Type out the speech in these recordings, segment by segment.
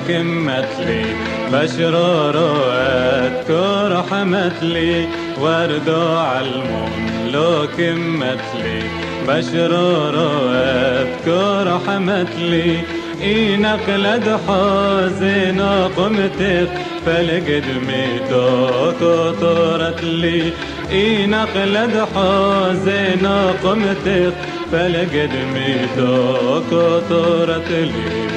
كمت لي بشرورو اذكر حمت لي وردو علمون لو كمت لي بشرورو اذكر حمت لي نقلد حزن قمتك فالقدمي كثرت لي نقلد حزن قمتك فالقدمي كثرت لي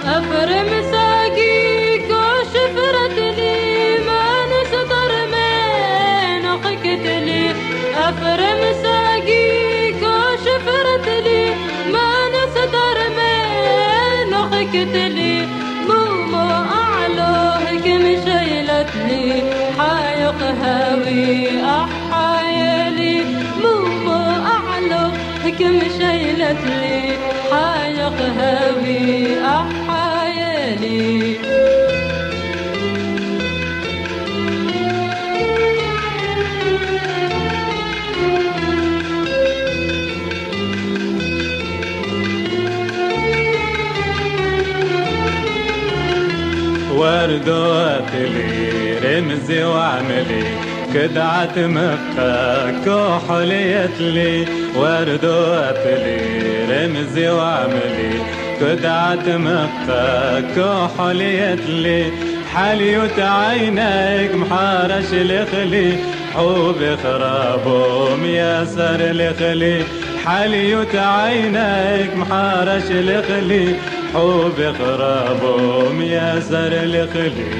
أفرم ساقيك وشفرت لي ما نستر من حكت لي أفرم ساقيك وشفرت لي ما نستر من حكت لي مو أعلوك مشيلت لي حايق هاوي أحايلي مو أعلوك مشيلت لي حايق هاوي أحايلي وردوت لي رمزي وعملي كدعت مفك وحليت لي وردوت لي رمزي وعملي كدعت مفك وحليت لي حليوت عينيك محارش لخلي حوب خرابهم ياسر لخلي حليوت عينيك محارش لخلي حوب خرابهم ياسر لخلي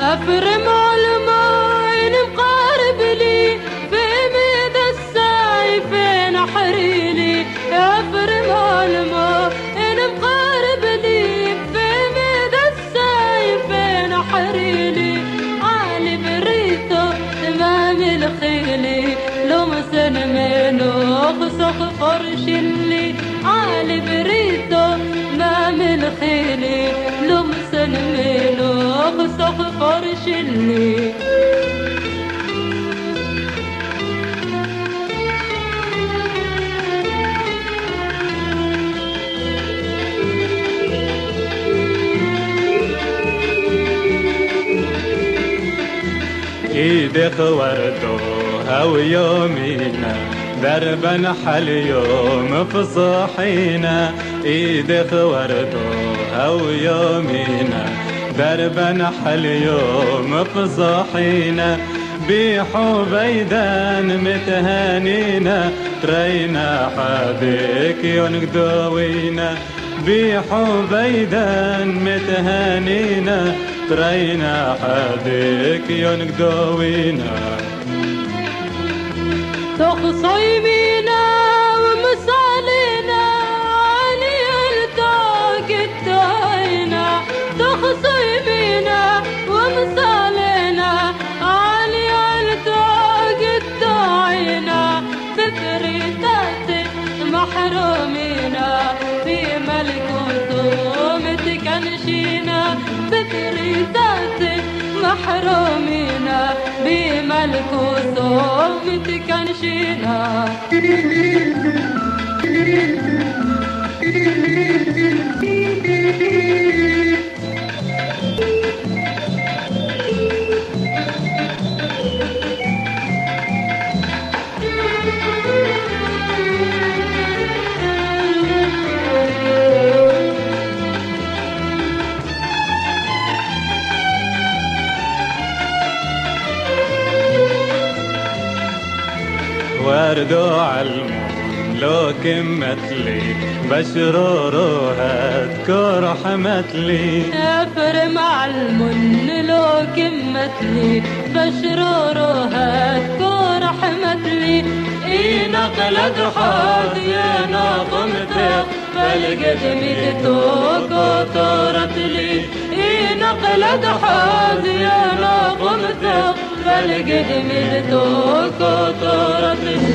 أفرم الماين مقارب لي في ميد السيف نحريلي أفرم الماين مقارب لي في ميد السيف نحريلي علي بريتو تمام الخيلي لمسن منو خسخ فرش اللي علي بريتو تمام الخيلي لمسن منو خسخ فرش اللي ايدك وردو هو يومينا دربا حل يوم فصحينا ايدك وردو هو يومينا دربا حل يوم فصحينا بحبيدان متهانينا ترينا حديك ينقدوينا بحبيدان متهانينا ترينا حديك ينقدوينا تخصيمينا ومصالينا علي التاق التاينا تخصيمينا ومصالينا علي التاق التاينا بفريتات محرومينا في ملكوتهم تكنشينا بفريتات محرومينا بملكوتهم تكنشينا وردو علمون لو كمت لي بشرورو اذكر حمت لي أفرم علمون لو كمت لي بشرورو اذكر حمت لي نقلد حاضينا قمتك فالقدمي كثرت لي نقلد حاضينا قمتك فالقدمي كثرت لي